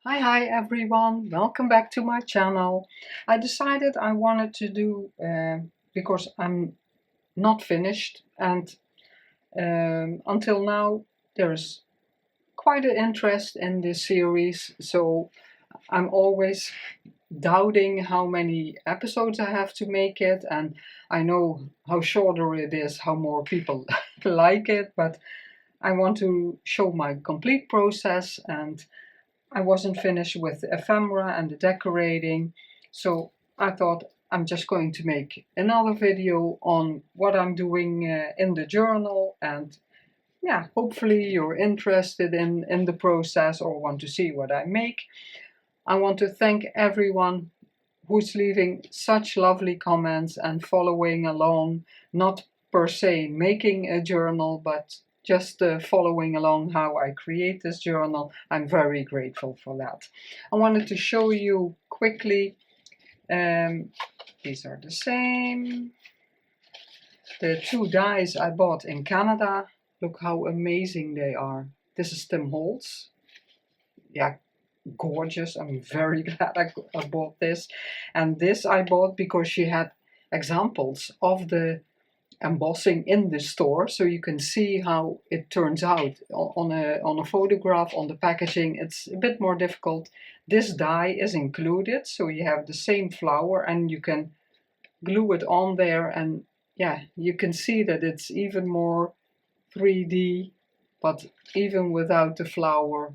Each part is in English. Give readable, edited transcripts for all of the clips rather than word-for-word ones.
Hi everyone, welcome back to my channel. I decided I wanted to do, because I'm not finished and until now there's quite an interest in this series, so I'm always doubting how many episodes I have to make it, and I know how shorter it is, how more people like it, but I want to show my complete process, and I wasn't finished with the ephemera and the decorating, so I thought I'm just going to make another video on what I'm doing in the journal, and yeah, hopefully you're interested in the process or want to see what I make. I want to thank everyone who's leaving such lovely comments and following along, not per se making a journal, but just following along how I create this journal. I'm very grateful for that. I wanted to show you quickly, these are the same. The two dies I bought in Canada. Look how amazing they are. This is Tim Holtz. Yeah, gorgeous. I'm very glad I bought this. And this I bought because she had examples of the embossing in the store, so you can see how it turns out on a photograph. On the packaging it's a bit more difficult. This die is included, so you have the same flower and you can glue it on there, and yeah, you can see that it's even more 3D, but even without the flower,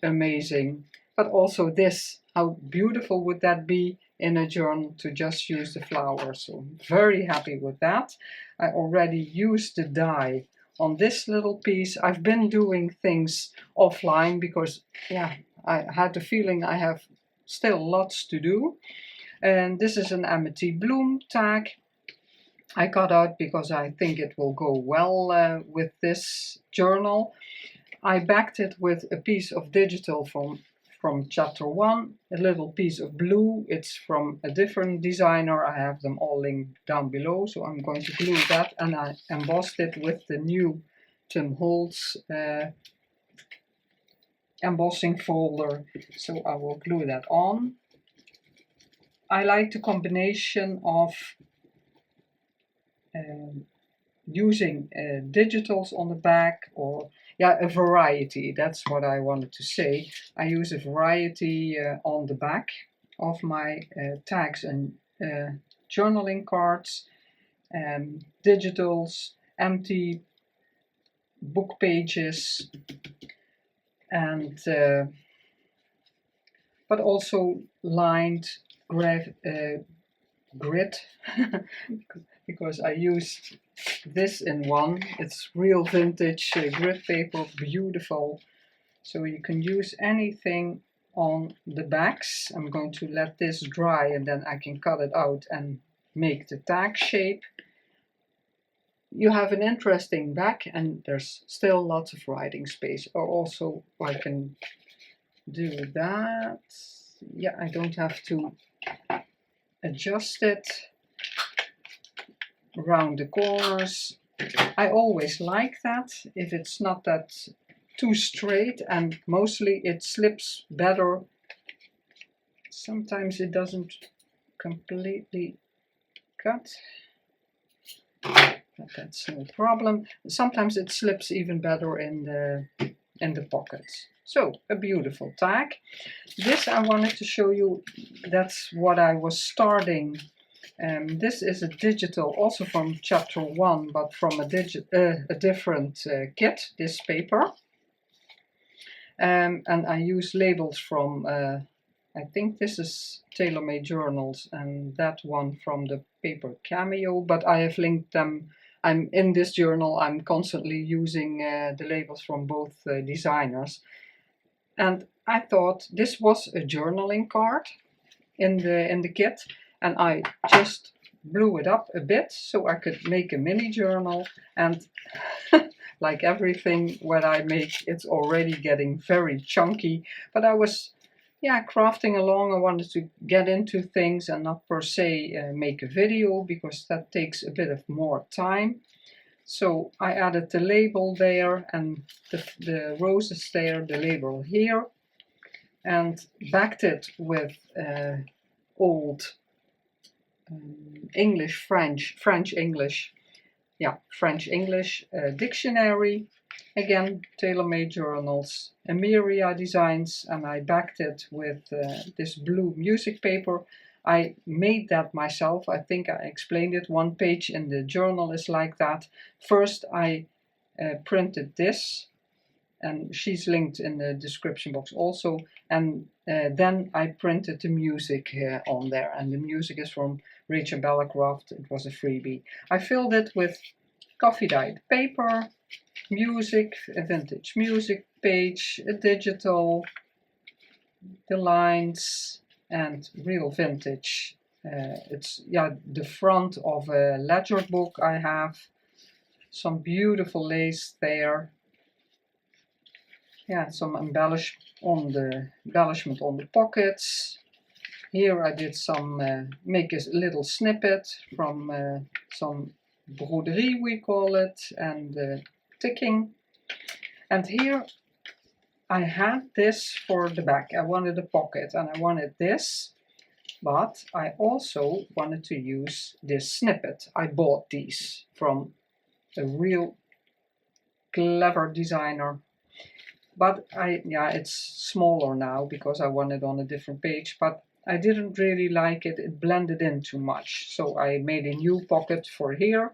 amazing. But also this, how beautiful would that be in a journal to just use the flowers. So very happy with that. I already used the die on this little piece. I've been doing things offline because yeah, I had the feeling I have still lots to do. And this is an Amity bloom tag I cut out because I think it will go well with this journal. I backed it with a piece of digital from chapter 1, a little piece of blue. It's from a different designer. I have them all linked down below, so I'm going to glue that, and I embossed it with the new Tim Holtz embossing folder, so I will glue that on. I like the combination of using digitals on the back, or yeah, a variety. That's what I wanted to say. I use a variety on the back of my tags and journaling cards, digitals, empty book pages, and but also lined grid because I used this in one. It's real vintage grid paper, beautiful. So you can use anything on the backs. I'm going to let this dry and then I can cut it out and make the tag shape. You have an interesting back and there's still lots of writing space. Or also I can do that. Yeah, I don't have to adjust it around the corners. I always like that if it's not that too straight, and mostly it slips better. Sometimes it doesn't completely cut, but that's no problem. Sometimes it slips even better in the pockets. So a beautiful tag. This I wanted to show you. That's what I was starting. This is a digital, also from chapter 1, but from a different kit, this paper. And I use labels from, I think this is Tailor-Made Journals, and that one from the paper Cameo, but I have linked them. I'm in this journal, I'm constantly using the labels from both designers. And I thought this was a journaling card in the kit, and I just blew it up a bit so I could make a mini journal. And like everything what I make, it's already getting very chunky, but I was crafting along. I wanted to get into things and not per se make a video, because that takes a bit of more time. So I added the label there and the roses there, the label here. and backed it with old English, French English, yeah, French English dictionary. Again, tailor-made journals, Ameria designs, and I backed it with this blue music paper. I made that myself. I think I explained it. One page in the journal is like that. First, I printed this, and she's linked in the description box also. And then I printed the music on there, and the music is from Rachel Bellecraft. It was a freebie. I filled it with coffee dyed paper, music, a vintage music page, a digital, the lines, and real vintage. It's, yeah, the front of a ledger book I have. Some beautiful lace there. Yeah, some embellishment on the pockets. Here I did some, make a little snippet from some broderie, we call it, and ticking. And here I had this for the back. I wanted a pocket and I wanted this, but I also wanted to use this snippet. I bought these from a real clever designer. But yeah, it's smaller now because I want it on a different page, but I didn't really like it. It blended in too much. So I made a new pocket for here,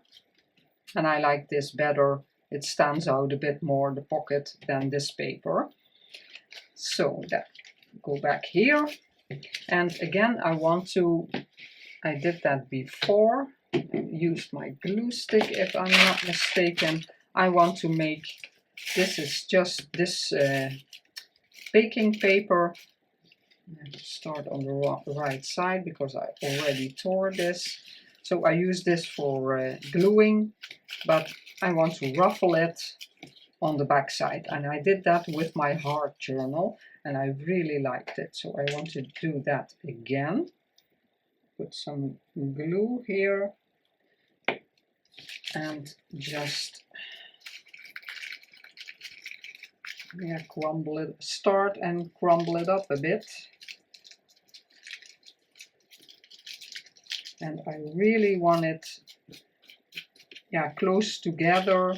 and I like this better. It stands out a bit more, the pocket, than this paper. So that, go back here. And again, I did that before. I used my glue stick, if I'm not mistaken. I want to make, this is just this baking paper. I have to start on the right side because I already tore this. So I use this for gluing, but I want to ruffle it on the back side. And I did that with my heart journal and I really liked it. So I want to do that again. Put some glue here and just, yeah, crumble it, start and crumble it up a bit. And I really want it, yeah, close together.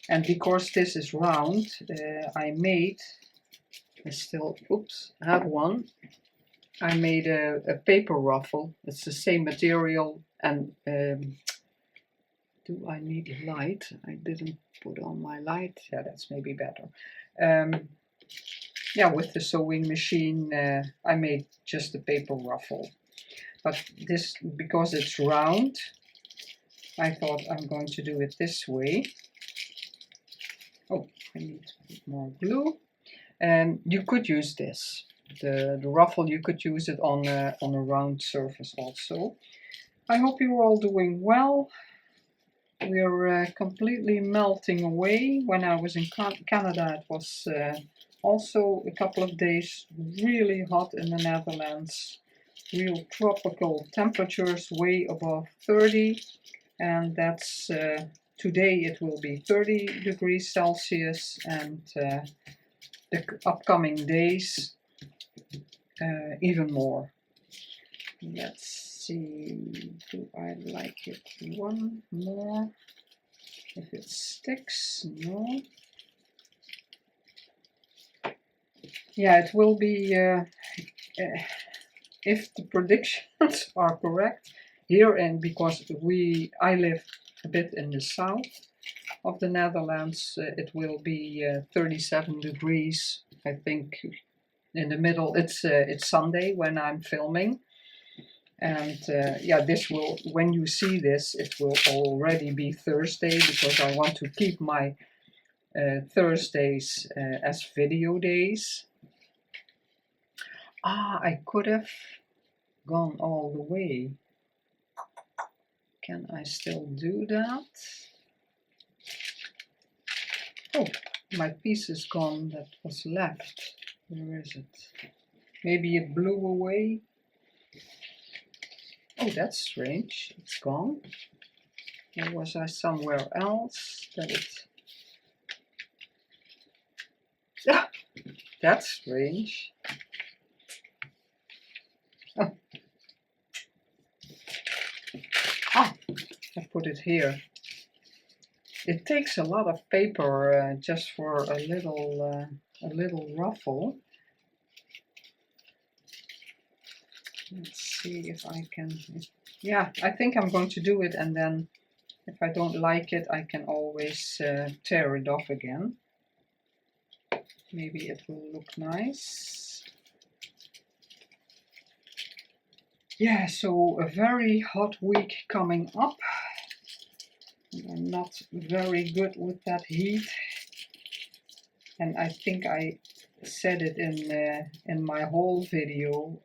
And because this is round, I still, oops, have one. I made a paper ruffle. It's the same material. And do I need a light? I didn't put on my light. Yeah, that's maybe better. Yeah, with the sewing machine, I made just a paper ruffle. But this, because it's round, I thought I'm going to do it this way. Oh, I need to put more glue. And you could use this. The ruffle, you could use it on a round surface also. I hope you're all doing well. We're completely melting away. When I was in Canada, it was also a couple of days really hot in the Netherlands. Real tropical temperatures, way above 30. And that's, today it will be 30 degrees Celsius, and the upcoming days even more. Let's see, do I like it one more? If it sticks, no. Yeah, it will be, if the predictions are correct, here, and because I live a bit in the south of the Netherlands, it will be 37 degrees, I think, in the middle. It's Sunday when I'm filming, and yeah, this will, when you see this, it will already be Thursday, because I want to keep my Thursdays as video days. I could have gone all the way. Can I still do that? Oh, my piece is gone that was left. Where is it? Maybe it blew away. Oh, that's strange. It's gone. Or was I somewhere else that it... That's strange. Oh. Ah, I put it here. It takes a lot of paper just for a little ruffle. Let's see if I can. Yeah, I think I'm going to do it, and then if I don't like it, I can always tear it off again. Maybe it will look nice. Yeah, so a very hot week coming up. I'm not very good with that heat, and I think I said it in my whole video.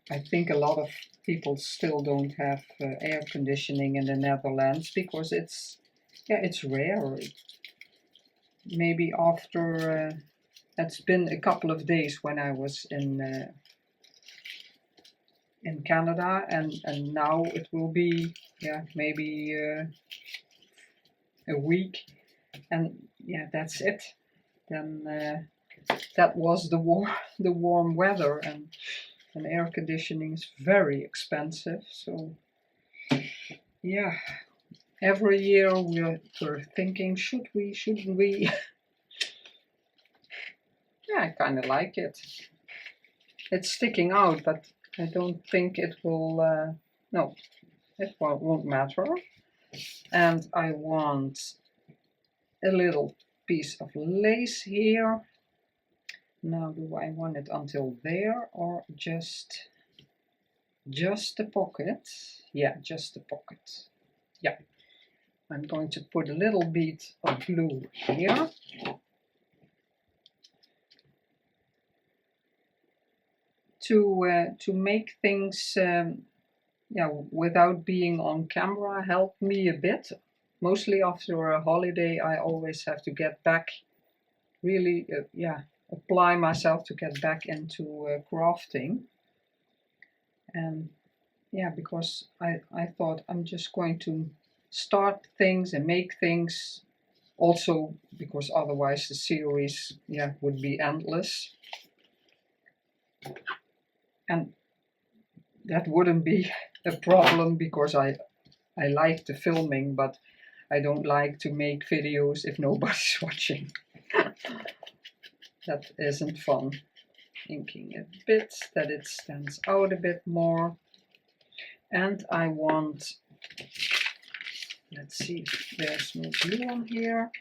I think a lot of people still don't have air conditioning in the Netherlands because it's rare. Maybe after it's been a couple of days when I was in Canada, and now it will be maybe a week, and yeah, that's it. Then that was the warm weather, and air conditioning is very expensive. So yeah, every year we're thinking, should we, shouldn't we? Yeah, I kind of like it. It's sticking out, but I don't think it will, no, it won't matter. And I want a little piece of lace here. Now, do I want it until there or just the pocket? Yeah, just the pocket. Yeah. I'm going to put a little bit of glue here. To make things without being on camera help me a bit. Mostly after a holiday, I always have to get back, really apply myself to get back into crafting. And yeah, because I thought I'm just going to start things and make things, also because otherwise the series would be endless. And that wouldn't be a problem because I like the filming, but I don't like to make videos if nobody's watching. That isn't fun. Inking a bit that it stands out a bit more. And I want, let's see if there's no glue on here.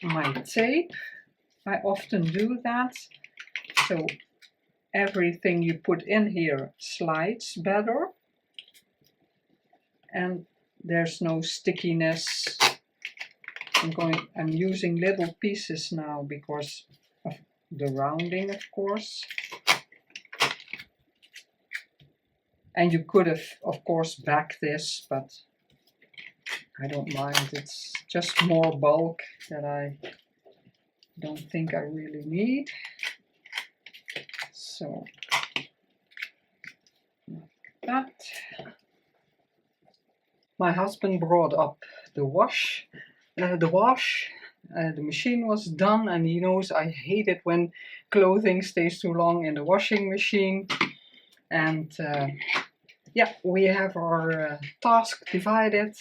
My tape. I often do that. So everything you put in here slides better. And there's no stickiness. I'm using little pieces now because of the rounding, of course. And you could have, of course, backed this, but I don't mind. It's just more bulk that I don't think I really need. So, like that. My husband brought up the wash. The machine was done, and he knows I hate it when clothing stays too long in the washing machine. And yeah, we have our task divided.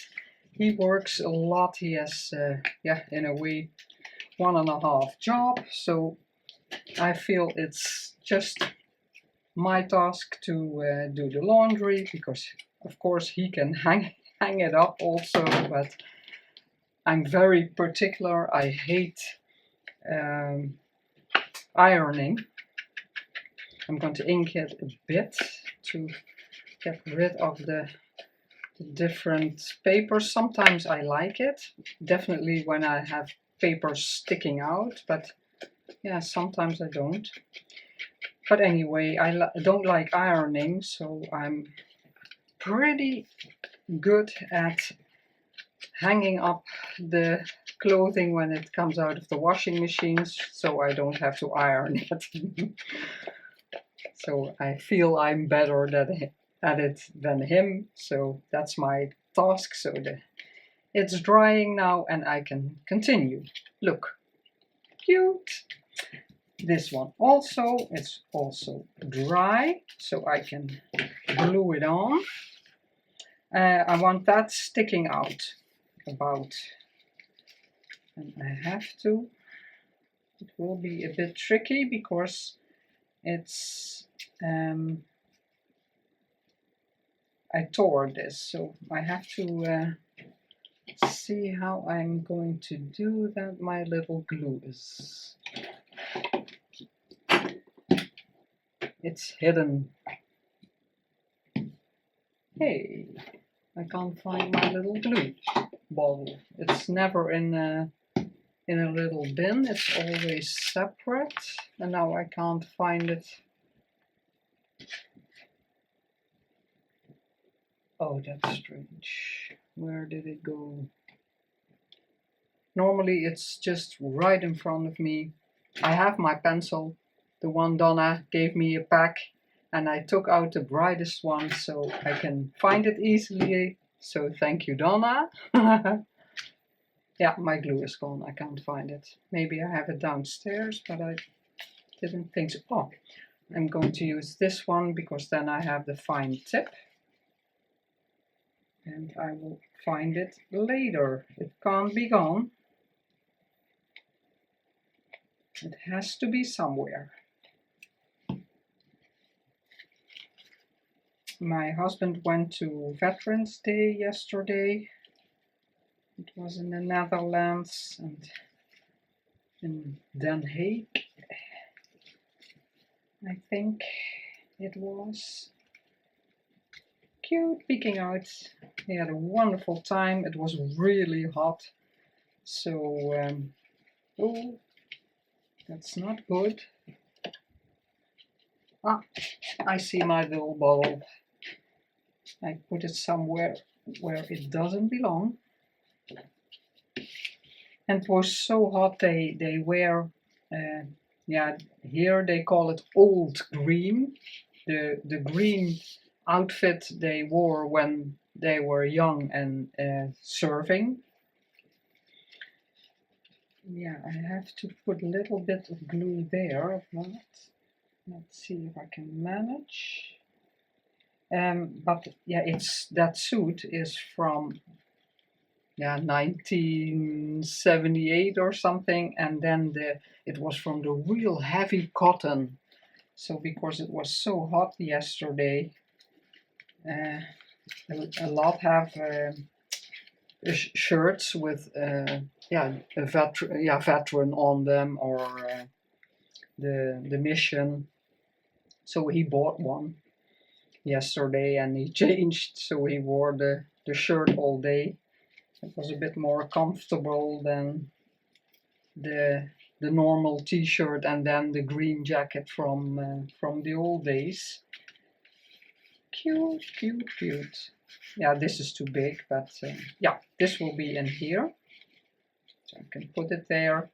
He works a lot. He has, in a way, 1.5 jobs. So I feel it's just my task to do the laundry, because of course he can hang it up also, but I'm very particular. I hate ironing. I'm going to ink it a bit to get rid of the different papers. Sometimes I like it, definitely when I have papers sticking out, but yeah, sometimes I don't. But anyway, I don't like ironing, so I'm pretty good at hanging up the clothing when it comes out of the washing machines, so I don't have to iron it. So I feel I'm better at it than him, so that's my task. So it's drying now and I can continue. Look, cute. This one also, it's also dry, so I can glue it on. I want that sticking out about, and I have to. It will be a bit tricky because it's, I tore this, so I have to see how I'm going to do that. My little glue is, it's hidden. Hey, I can't find my little glue bottle. It's never in a little bin, it's always separate, and now I can't find it. Oh, that's strange. Where did it go? Normally it's just right in front of me. I have my pencil, the one Donna gave me a pack, and I took out the brightest one so I can find it easily. So thank you, Donna. Yeah, my glue is gone. I can't find it. Maybe I have it downstairs, but I didn't think so. Oh, I'm going to use this one because then I have the fine tip. And I will find it later. It can't be gone. It has to be somewhere. My husband went to Veterans Day yesterday. It was in the Netherlands and in Den Haag, I think it was. Cute, peeking out. He had a wonderful time. It was really hot. So, oh, that's not good. Ah, I see my little bottle. I put it somewhere where it doesn't belong. And it was so hot, they wear, yeah, here they call it old green. The green outfit they wore when they were young and surfing. Yeah, I have to put a little bit of glue there. Let's see if I can manage. But yeah, it's that suit is from 1978 or something, and then it was from the real heavy cotton. So because it was so hot yesterday, a lot have shirts with a veteran on them, or the mission. So he bought one yesterday and he changed, so he wore the shirt all day. It was a bit more comfortable than the normal t-shirt and then the green jacket from the old days. Cute, cute, cute. Yeah, this is too big, but yeah, this will be in here. So I can put it there.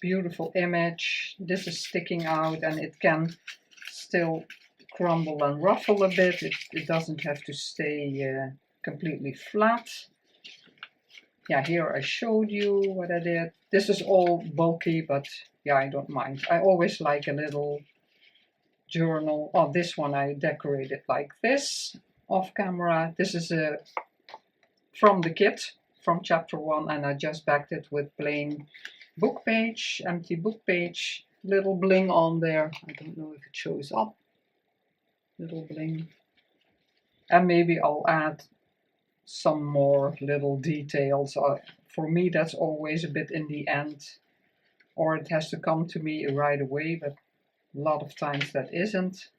Beautiful image. This is sticking out and it can still crumble and ruffle a bit. It doesn't have to stay completely flat. Yeah, here I showed you what I did. This is all bulky, but yeah, I don't mind. I always like a little journal. Oh, this one I decorated like this off camera. This is from the kit, from chapter 1, and I just backed it with plain book page, empty book page, little bling on there. I don't know if it shows up. Little bling. And maybe I'll add some more little details. For me, that's always a bit in the end, or it has to come to me right away, but a lot of times that isn't.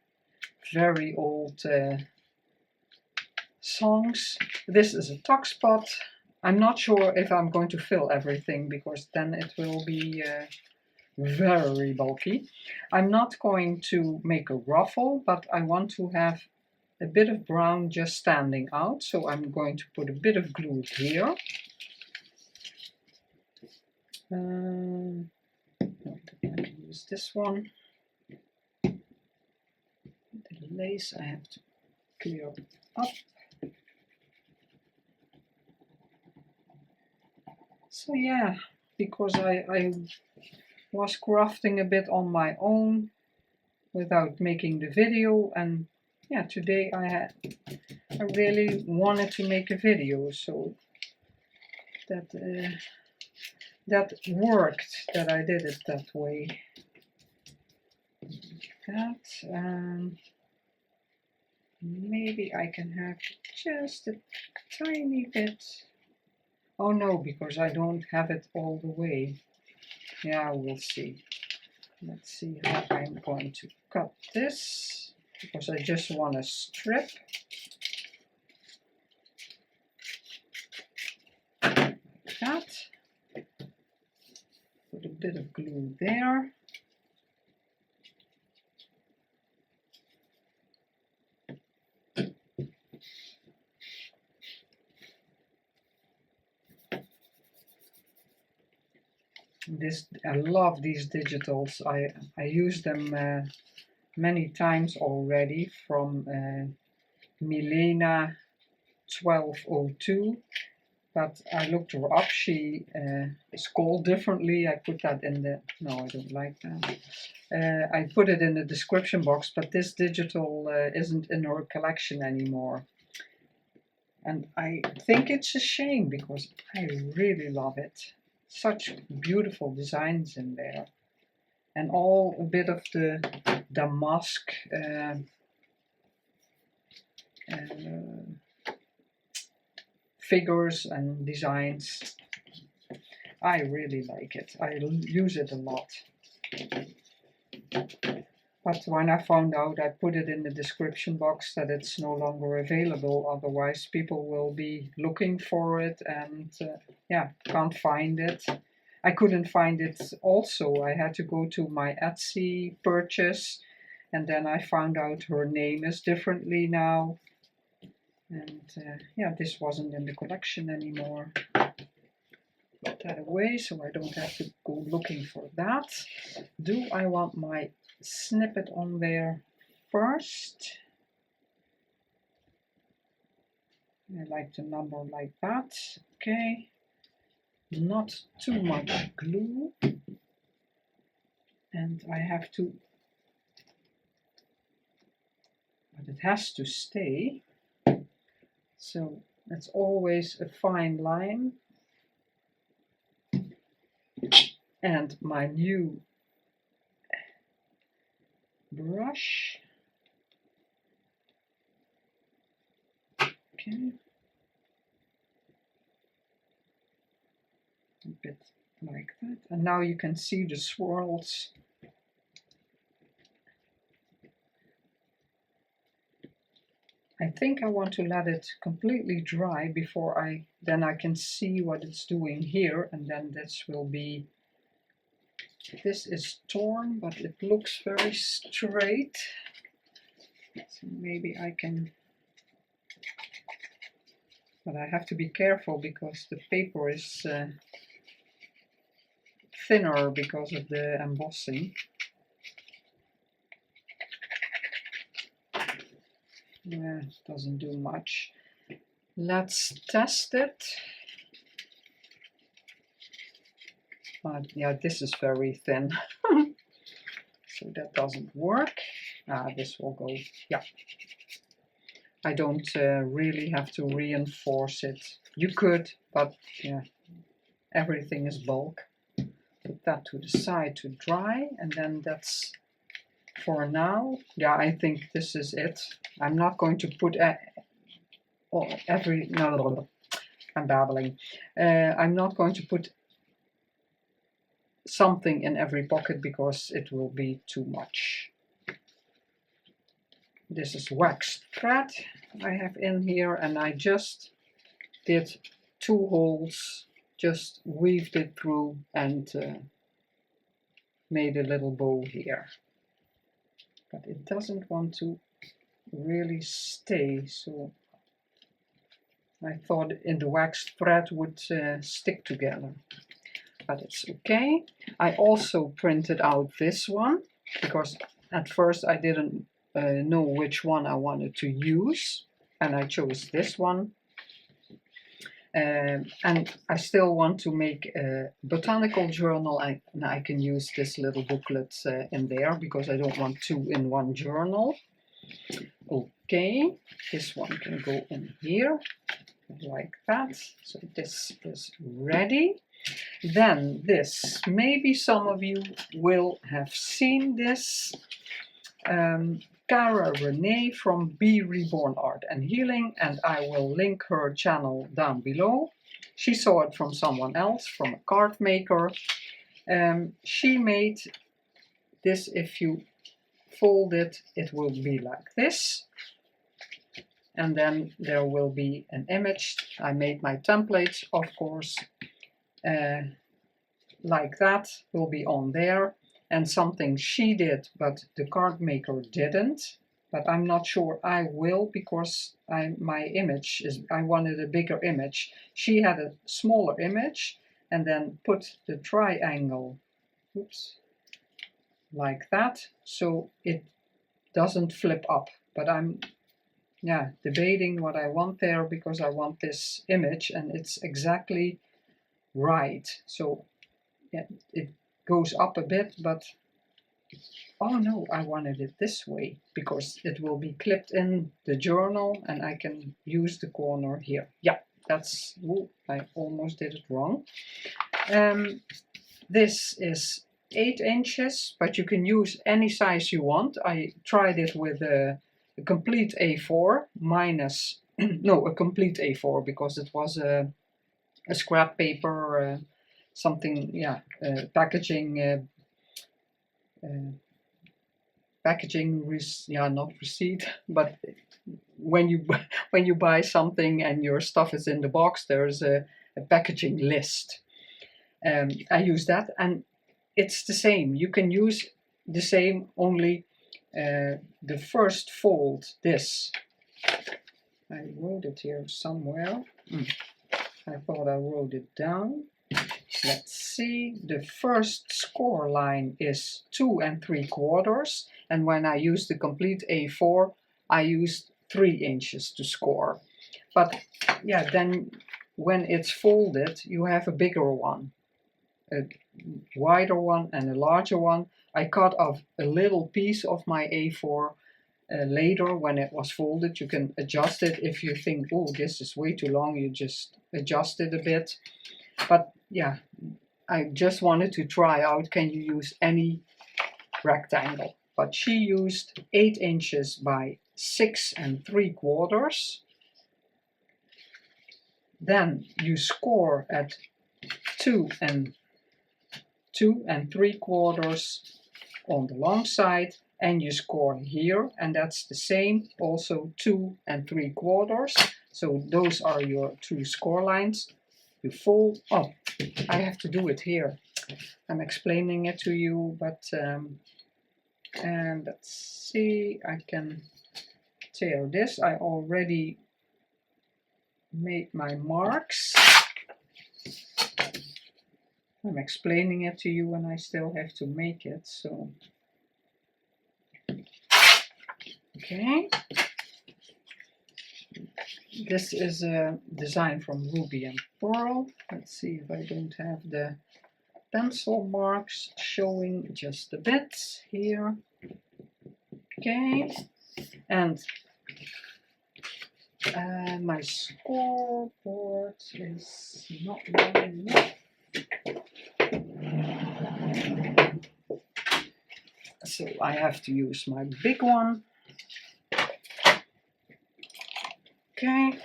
Very old songs. This is a tuck spot. I'm not sure if I'm going to fill everything because then it will be very bulky. I'm not going to make a ruffle, but I want to have a bit of brown just standing out, so I'm going to put a bit of glue here. I can use this one. The lace I have to clear up. So yeah, because I was crafting a bit on my own without making the video, and yeah, today I really wanted to make a video, so that that worked, that I did it that way. That maybe I can have just a tiny bit. Oh no, because I don't have it all the way. Yeah, we'll see. Let's see how I'm going to cut this, because I just want to strip. Like that. Put a bit of glue there. I love these digitals. I use them many times already from Milena 1202, but I looked her up. She is called differently. I put that in the, no, I don't like that. I put it in the description box, but this digital isn't in her collection anymore. And I think it's a shame, because I really love it. Such beautiful designs in there, and all a bit of the damask figures and designs. I really like it. I use it a lot. But when I found out, I put it in the description box that it's no longer available. Otherwise, people will be looking for it and yeah, can't find it. I couldn't find it also. I had to go to my Etsy purchase, and then I found out her name is differently now. And yeah, this wasn't in the collection anymore. Put that away so I don't have to go looking for that. Do I want my snippet on there first? I like the number like that. Okay. Not too much glue. And I have to, but it has to stay. So that's always a fine line. And my new brush. Okay. A bit like that. And now you can see the swirls. I think I want to let it completely dry before then I can see what it's doing here, and then this will be, this is torn, but it looks very straight. So maybe I can, but I have to be careful because the paper is thinner because of the embossing. Yeah, it doesn't do much. Let's test it. Yeah, this is very thin. So that doesn't work. This will go, yeah. I don't really have to reinforce it. You could, but yeah, everything is bulk. Put that to the side to dry, and then that's for now. Yeah, I think this is it. I'm not going to put no, I'm babbling. I'm not going to put something in every pocket because it will be too much. This is waxed thread I have in here, and I just did 2 holes, just weaved it through and made a little bow here. But it doesn't want to really stay, so I thought in the waxed thread would stick together. But it's okay. I also printed out this one because at first I didn't know which one I wanted to use, and I chose this one. And I still want to make a botanical journal, and I can use this little booklet in there because I don't want two in one journal. Okay, this one can go in here like that. So this is ready. Then this, maybe some of you will have seen this. Cara Renee from Reborn Art&Healing, and I will link her channel down below. She saw it from someone else, from a card maker. She made this. If you fold it, it will be like this. And then there will be an image. I made my templates, of course, like that will be on there. And something she did, but the card maker didn't. But I'm not sure I will, because my image is, I wanted a bigger image. She had a smaller image and then put the triangle, oops, like that, so it doesn't flip up. But I'm debating what I want there, because I want this image and it's exactly right. So yeah, it goes up a bit, but oh no, I wanted it this way because it will be clipped in the journal and I can use the corner here. Yeah, that's, ooh, I almost did it wrong. This is 8 inches, but you can use any size you want. I tried it with a complete A4 minus, no, a complete A4, because it was a scrap paper, something, yeah, packaging, not receipt, but when you buy something and your stuff is in the box, there's a packaging list. I use that, and it's the same. You can use the same, only the first fold, this. I wrote it here somewhere. I thought I wrote it down. Let's see, the first score line is 2 3/4, and when I use the complete A4, I used 3 inches to score. But yeah, then when it's folded, you have a bigger one, a wider one and a larger one. I cut off a little piece of my A4 later when it was folded. You can adjust it if you think, oh, this is way too long, you just adjust it a bit. But yeah, I just wanted to try out, can you use any rectangle? But she used 8 inches by 6 3/4. Then you score at 2 3/4 on the long side, and you score here, and that's the same, also 2 3/4. So those are your 2 score lines. You fold, oh, I have to do it here. I'm explaining it to you, but and let's see, I can tear this. I already made my marks. I'm explaining it to you and I still have to make it, so okay. This is a design from Ruby and Pearl. Let's see if I don't have the pencil marks showing just a bit here. Okay, and my scoreboard is not long enough. So I have to use my big one. Okay,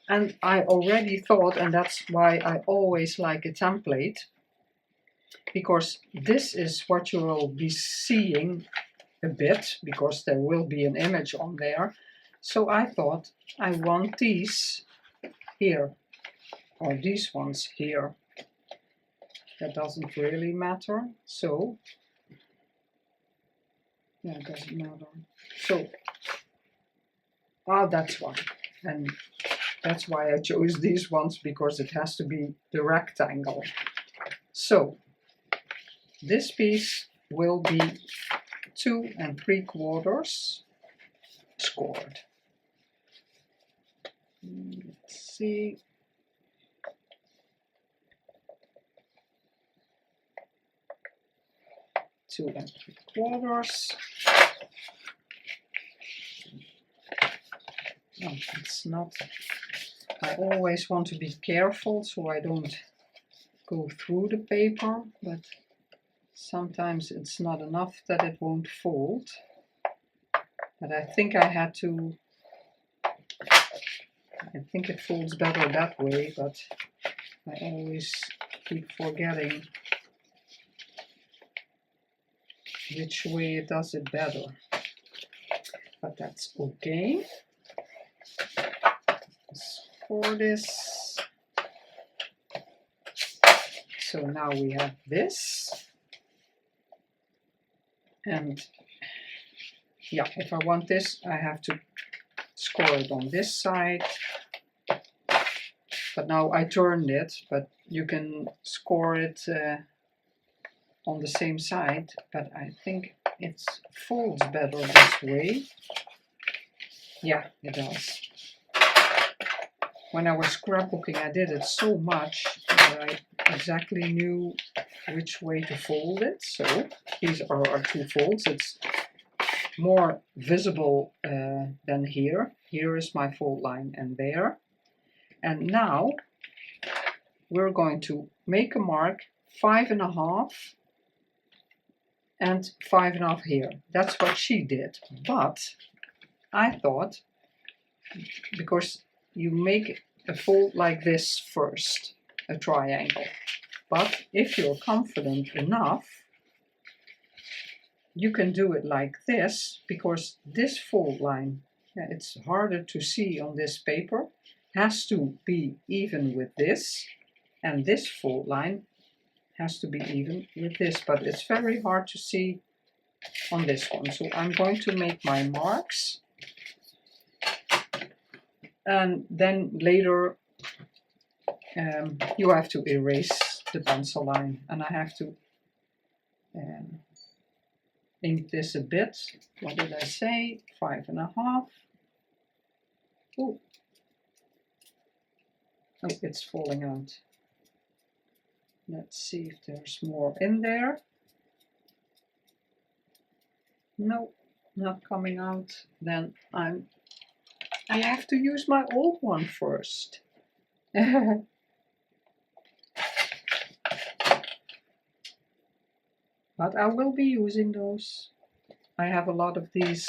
and I already thought, and that's why I always like a template, because this is what you will be seeing a bit, because there will be an image on there. So I thought I want these here, or these ones here. That doesn't really matter, so yeah, it doesn't matter. So that's why, and that's why I chose these ones, because it has to be the rectangle. So this piece will be 2 3/4 scored. Let's see, 2 3/4. No, it's not. I always want to be careful so I don't go through the paper, but sometimes it's not enough that it won't fold. But I think I had to, I think it folds better that way, but I always keep forgetting which way it does it better. But that's okay. For this. So now we have this. And yeah, if I want this, I have to score it on this side. But now I turned it, but you can score it on the same side, but I think it folds better this way. Yeah, it does. When I was scrapbooking, I did it so much that I exactly knew which way to fold it. So these are our 2 folds. It's more visible than here. Here is my fold line and there. And now we're going to make a mark 5.5 and 5.5 here. That's what she did. But I thought, because you make a fold like this first, a triangle. But if you're confident enough, you can do it like this, because this fold line, it's harder to see on this paper, has to be even with this, and this fold line has to be even with this, but it's very hard to see on this one. So I'm going to make my marks, and then later you have to erase the pencil line, and I have to ink this a bit. What did I say? 5.5. Oh, it's falling out. Let's see if there's more in there. No, not coming out. Then I have to use my old one first. But I will be using those. I have a lot of these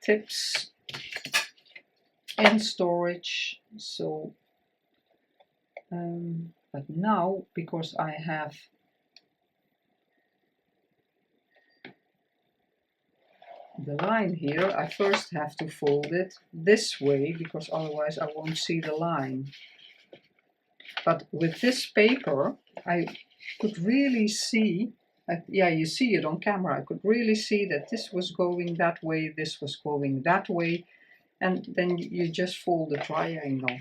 tips in storage. So, but now, because I have the line here, I first have to fold it this way, because otherwise I won't see the line. But with this paper, I could really see, yeah, you see it on camera, I could really see that this was going that way, this was going that way, and then you just fold the triangle.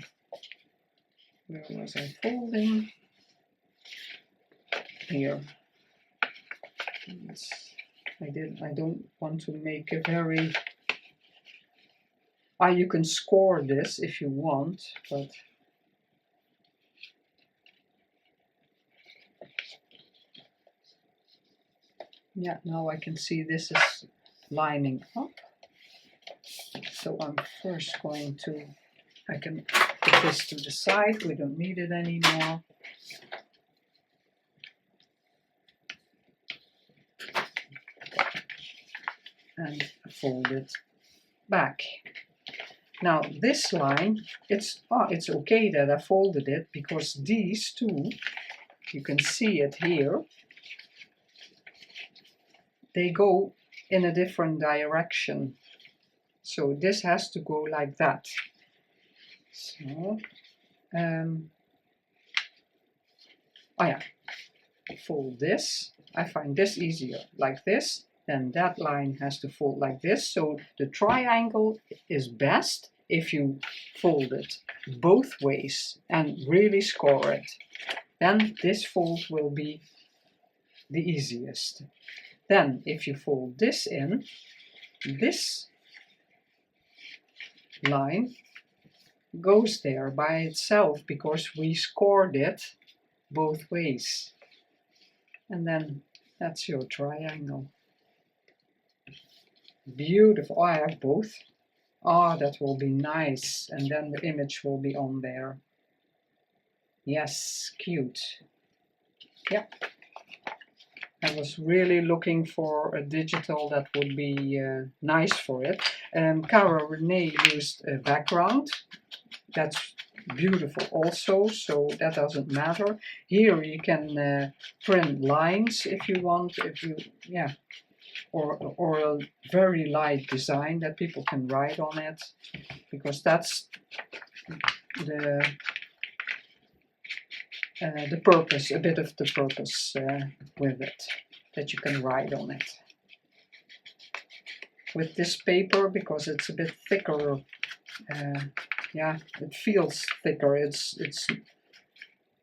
Where was I folding? Here. I don't want to make a very... you can score this if you want, but... Yeah, now I can see this is lining up. So I'm first going to... I can put this to the side, we don't need it anymore. And fold it back. Now this line, it's okay that I folded it, because these two, you can see it here, they go in a different direction. So this has to go like that. So, oh yeah, fold this. I find this easier, like this. Then that line has to fold like this. So the triangle is best if you fold it both ways and really score it. Then this fold will be the easiest. Then if you fold this in, this line goes there by itself, because we scored it both ways. And then That's your triangle. Beautiful. Oh, I have both. Oh, that will be nice. And then the image will be on there. Yes, cute. Yep. I was really looking for a digital that would be nice for it. Cara Renee used a background. That's beautiful also, so that doesn't matter. Here you can print lines if you want, yeah, or a very light design that people can write on it, because that's the purpose, a bit of the purpose with it, that you can write on it. With this paper, because it's a bit thicker, yeah, it feels thicker. It's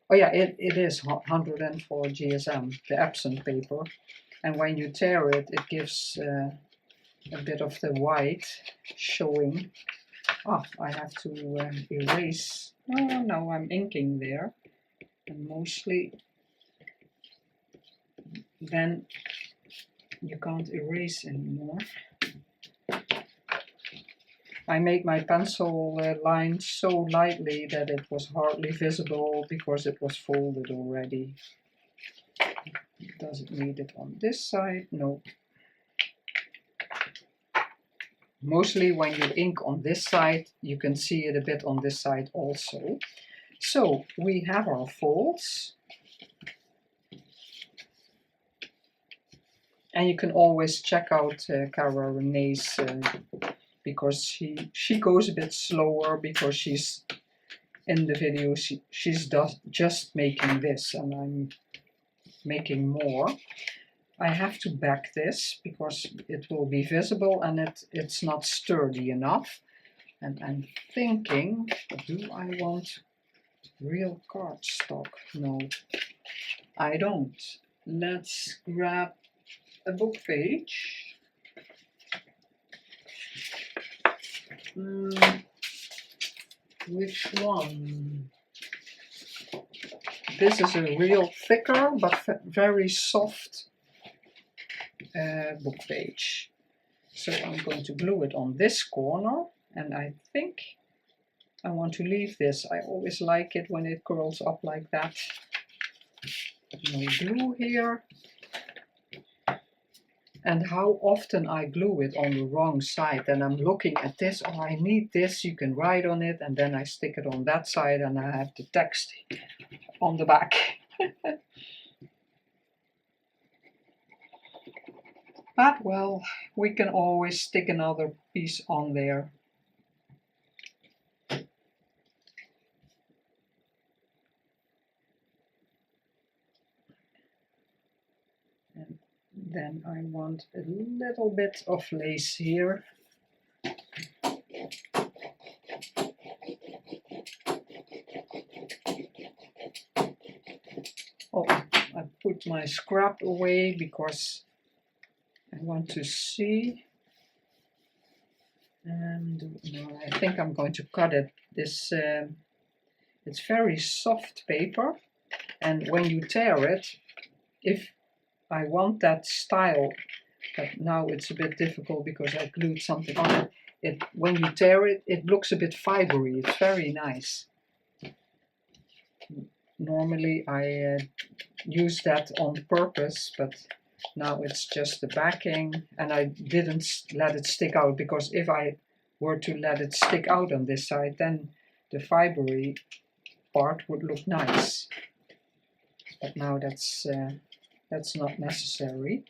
oh yeah, it is 104 GSM, the Epson paper, and when you tear it, it gives a bit of the white showing. Ah, I have to erase. Oh no, I'm inking there, and mostly then you can't erase anymore. I made my pencil line so lightly that it was hardly visible because it was folded already. Does it need it on this side? No. Mostly when you ink on this side, you can see it a bit on this side also. So we have our folds. And you can always check out Cara Renee's because she goes a bit slower because she's in the video, she's just making this and I'm making more. I have to back this because it will be visible and it's not sturdy enough. And I'm thinking, do I want real cardstock? No, I don't. Let's grab a book page. Which one? This is a real thicker but very soft book page. So I'm going to glue it on this corner, and I think I want to leave this. I always like it when it curls up like that. No glue here. And how often I glue it on the wrong side, and I'm looking at this, oh I need this, you can write on it, and then I stick it on that side and I have the text on the back. But well, we can always stick another piece on there. And then I want a little bit of lace here. Oh, I put my scrap away because I want to see. And no, I think I'm going to cut it. This it's very soft paper, and when you tear it, if I want that style, but now it's a bit difficult because I glued something on it. When you tear it, it looks a bit fibery. It's very nice. Normally I use that on purpose, but now it's just the backing, and I didn't let it stick out, because if I were to let it stick out on this side, then the fibery part would look nice. But now that's not necessary.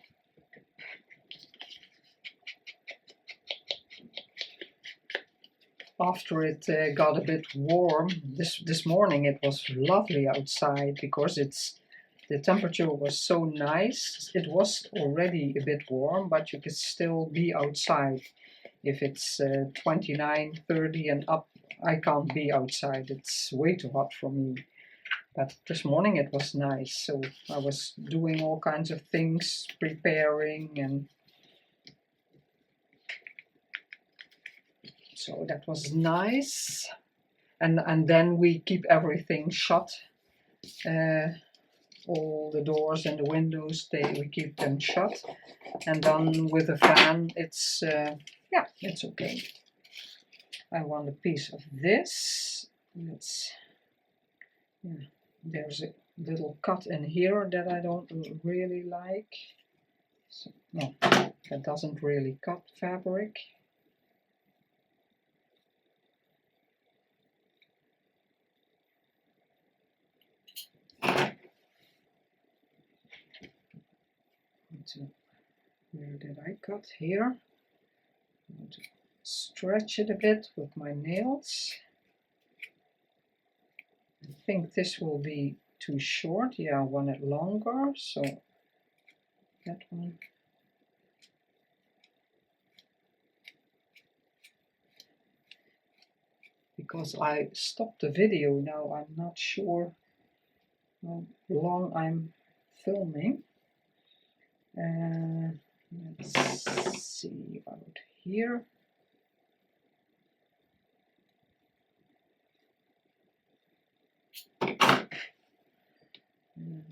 After it got a bit warm, this morning it was lovely outside because the temperature was so nice. It was already a bit warm, but you could still be outside. If it's 29, 30 and up, I can't be outside. It's way too hot for me. But this morning it was nice, so I was doing all kinds of things, preparing, and so that was nice. And then we keep everything shut all the doors and the windows, we keep them shut, and then with a fan it's yeah, it's okay. I want a piece of this. Yeah, there's a little cut in here that I don't really like. So, no, that doesn't really cut fabric. So, where did I cut? Here. I'm going to stretch it a bit with my nails. I think this will be too short. Yeah, I want it longer, so that one. Because I stopped the video now, I'm not sure how long I'm filming. Let's see about here.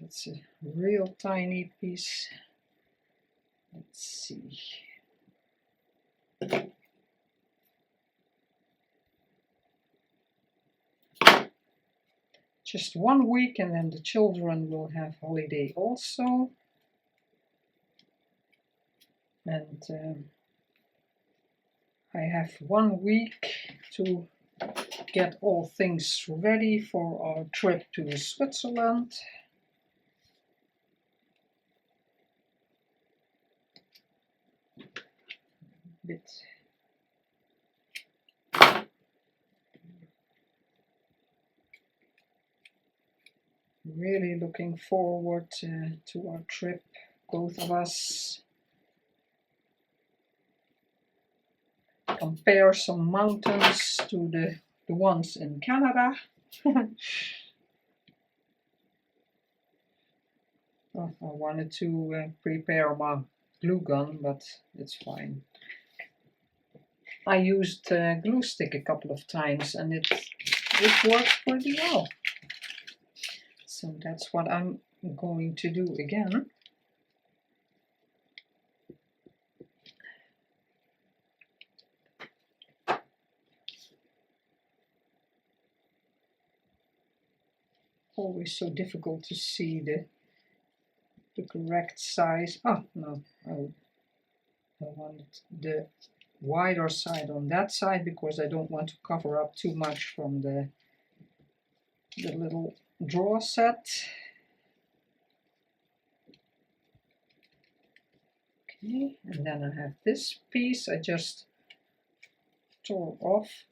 That's a real tiny piece. Let's see. Just 1 week and then the children will have holiday also. And I have 1 week to get all things ready for our trip to Switzerland. Bit. Really looking forward to our trip, both of us. Compare some mountains to the ones in Canada. Oh, I wanted to prepare my glue gun, but it's fine. I used glue stick a couple of times and it worked pretty well. So that's what I'm going to do again. Always so difficult to see the correct size. Oh no, I wanted the wider side on that side because I don't want to cover up too much from the little draw set. Okay, and then I have this piece. I just tore off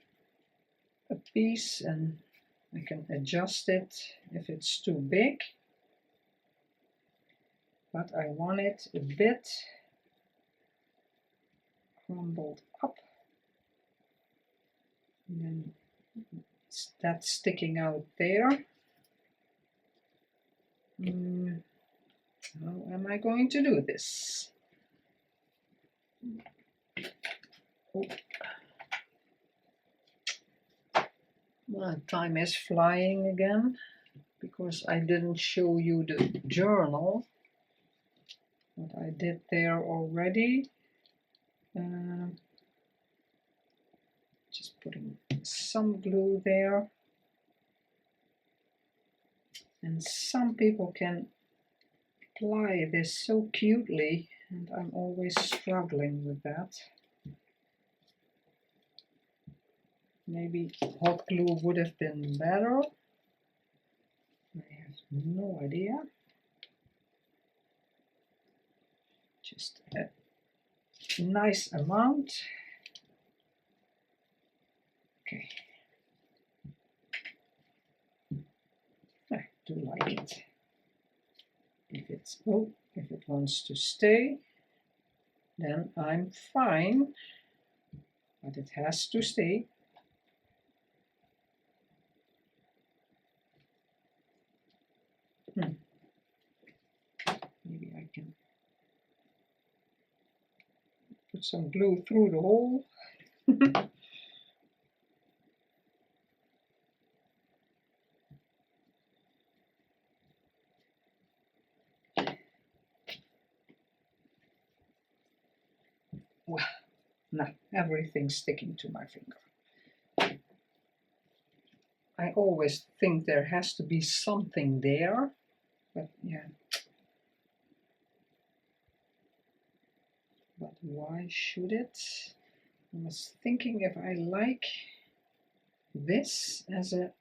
a piece and I can adjust it if it's too big. But I want it a bit crumbled up. And then that's sticking out there. How am I going to do this? Oh. Well, time is flying again because I didn't show you the journal. What I did there already. Just putting some glue there. And some people can apply this so cutely, and I'm always struggling with that. Maybe hot glue would have been better. I have no idea. Just a nice amount. Okay. I do like it. If it wants to stay, then I'm fine. But it has to stay. Maybe I can put some glue through the hole. Well, no, everything's sticking to my finger. I always think there has to be something there, but yeah. But why should it? I was thinking if I like this as a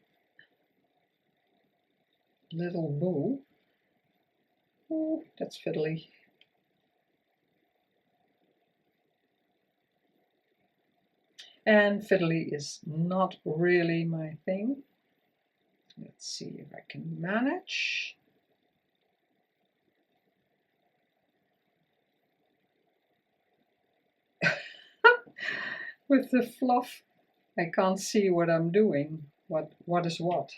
little bow. Oh, that's fiddly. And fiddly is not really my thing. Let's see if I can manage. With the fluff, I can't see what I'm doing. What is what?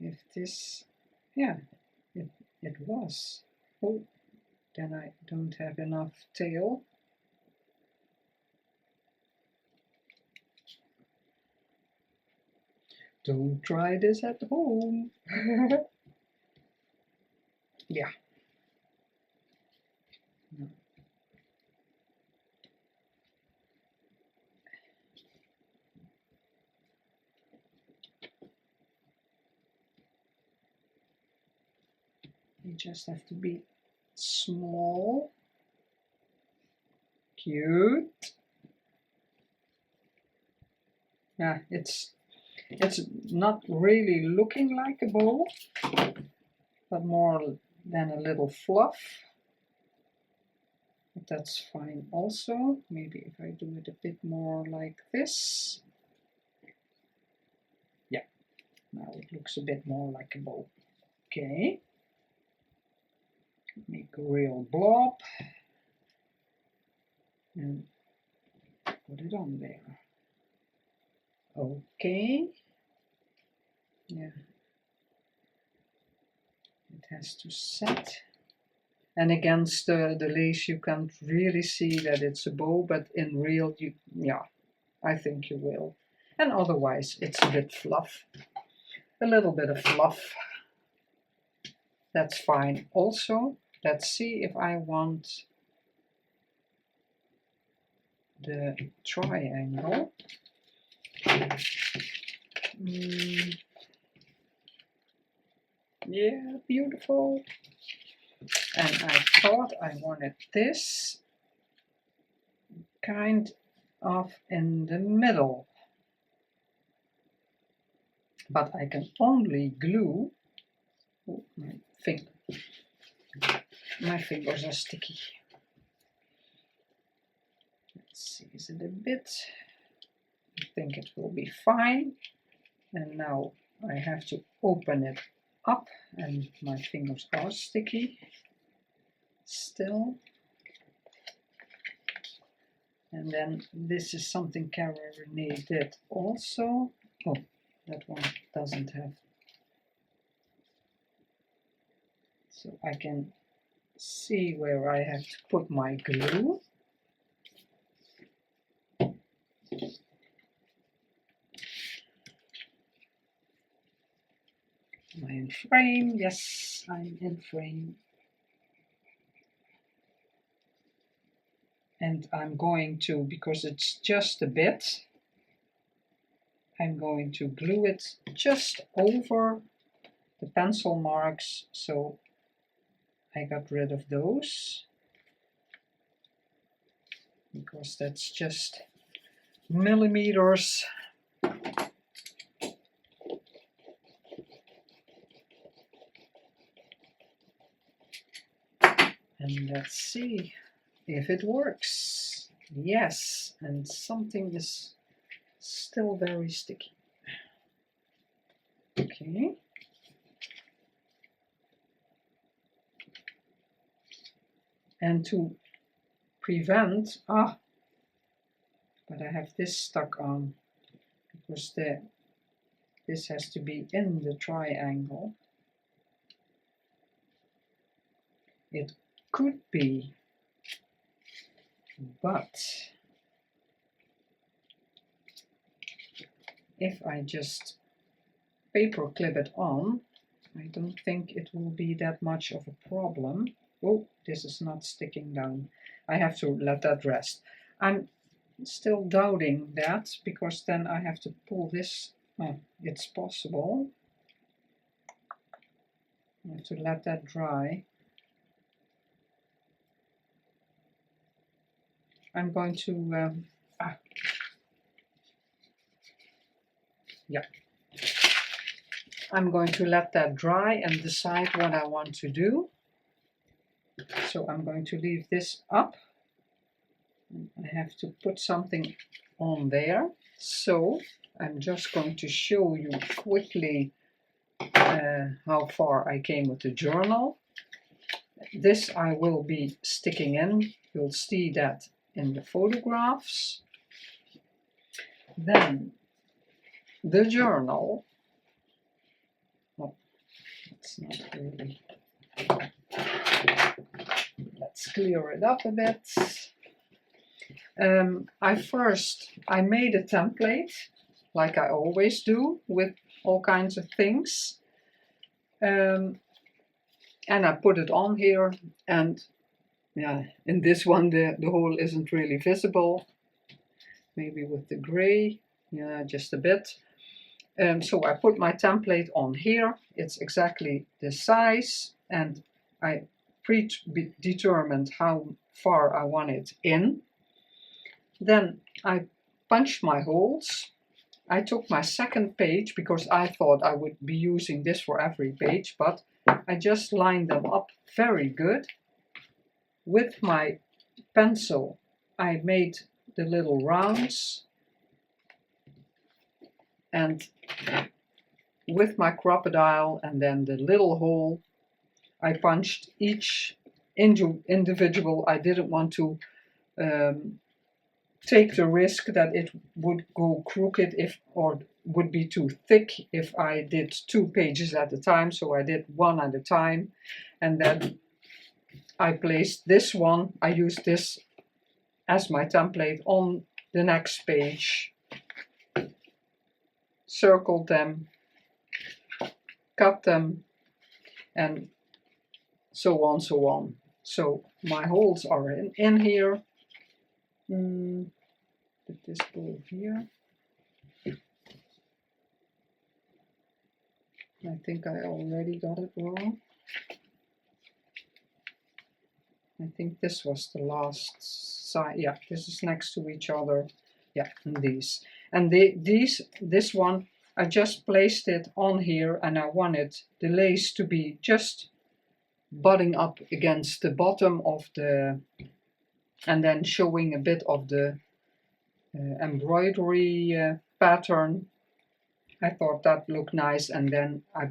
If this, yeah, it was. Oh, then I don't have enough tail. Don't try this at home. Yeah. No. You just have to be small, cute. Yeah, it's not really looking like a bow, but more than a little fluff. But that's fine also. Maybe if I do it a bit more like this. Yeah, now it looks a bit more like a bow. Okay. Make a real blob and put it on there. Okay. Yeah. It has to set. And against the lace you can't really see that it's a bow, but in real, yeah, I think you will. And otherwise it's a bit fluff. A little bit of fluff. That's fine. Also, let's see if I want the triangle. Yeah, beautiful. And I thought I wanted this kind of in the middle. But I can only glue. Oh, my fingers are sticky. Let's see, is it a bit? I think it will be fine. And now I have to open it up, and my fingers are sticky still. And then this is something Cara Renee did also. Oh, that one doesn't have. So I can see where I have to put my glue. Am I in frame? Yes, I'm in frame. And I'm going to, because it's just a bit, I'm going to glue it just over the pencil marks, so I got rid of those, because that's just millimeters. And let's see if it works. Yes, and something is still very sticky. Okay. And to prevent, but I have this stuck on, because this has to be in the triangle. It could be, but if I just paper clip it on, I don't think it will be that much of a problem. Oh, this is not sticking down. I have to let that rest. I'm still doubting that, because then I have to pull this. Oh, it's possible. I have to let that dry. I'm going to yeah, I'm going to let that dry and decide what I want to do. So I'm going to leave this up. I have to put something on there. So I'm just going to show you quickly how far I came with the journal. This I will be sticking in. You'll see that in the photographs. Then the journal. Oh, it's not really. Let's clear it up a bit. I made a template, like I always do, with all kinds of things. And I put it on here, and yeah, in this one the hole isn't really visible. Maybe with the gray, yeah, just a bit. So I put my template on here. It's exactly the size, and I predetermined how far I want it in. Then I punched my holes. I took my second page because I thought I would be using this for every page, but I just lined them up very good. With my pencil, I made the little rounds, and with my crocodile and then the little hole, I punched each individual. I didn't want to take the risk that it would go crooked or would be too thick if I did 2 pages at a time. So I did 1 at a time, and then I placed this one. I used this as my template on the next page, circled them, cut them, and so on, so on. So my holes are in here. Put this go here. I think I already got it wrong. I think this was the last side. Yeah, this is next to each other. Yeah, and these. And this one, I just placed it on here, and I wanted the lace to be just butting up against the bottom of the, and then showing a bit of the embroidery pattern. I thought that looked nice, and then I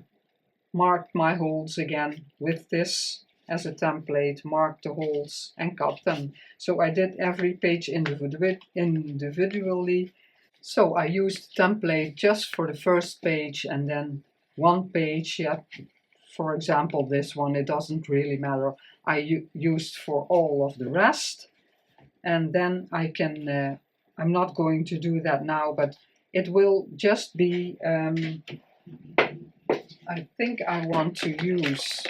marked my holes again with this as a template, marked the holes and cut them. So I did every page individually. So I used the template just for the first page, and then one page, yeah, for example this one, it doesn't really matter, I used for all of the rest. And then I can, I'm not going to do that now, but it will just be, I think I want to use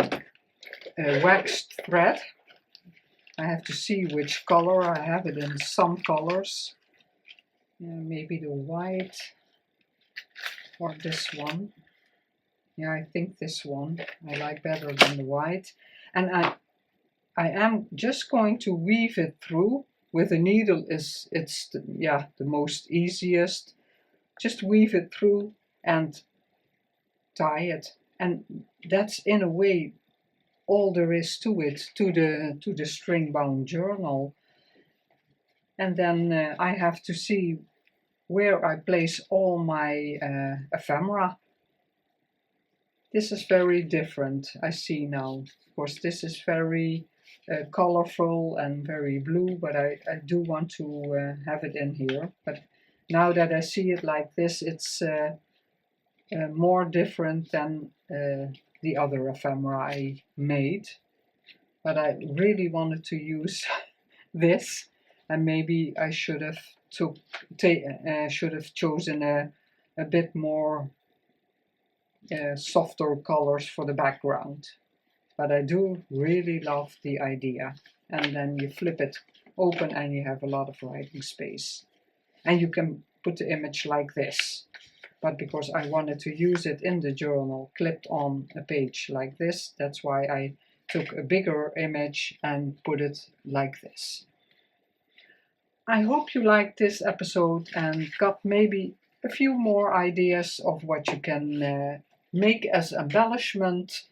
waxed thread. I have to see which color. I have it in some colors. Maybe the white or this one. Yeah, I think this one I like better than the white. And I am just going to weave it through. With a needle it's the most easiest. Just weave it through and tie it. And that's in a way all there is to it, to the string bound journal. And then I have to see where I place all my ephemera. This is very different, I see now. Of course, this is very colorful and very blue, but I do want to have it in here. But now that I see it like this, it's more different than the other ephemera I made. But I really wanted to use this, and maybe I should have chosen a bit more softer colors for the background. But I do really love the idea, and then you flip it open and you have a lot of writing space. And you can put the image like this. But because I wanted to use it in the journal, clipped on a page like this, that's why I took a bigger image and put it like this. I hope you liked this episode and got maybe a few more ideas of what you can make as embellishment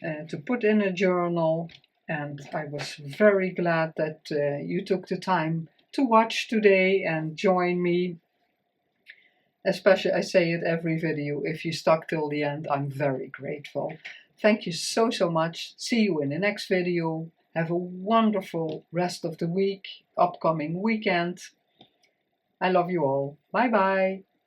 to put in a journal. And I was very glad that you took the time to watch today and join me. Especially, I say it every video, if you stuck till the end, I'm very grateful. Thank you so much. See you in the next video. Have a wonderful rest of the week, upcoming weekend. I love you all. Bye bye.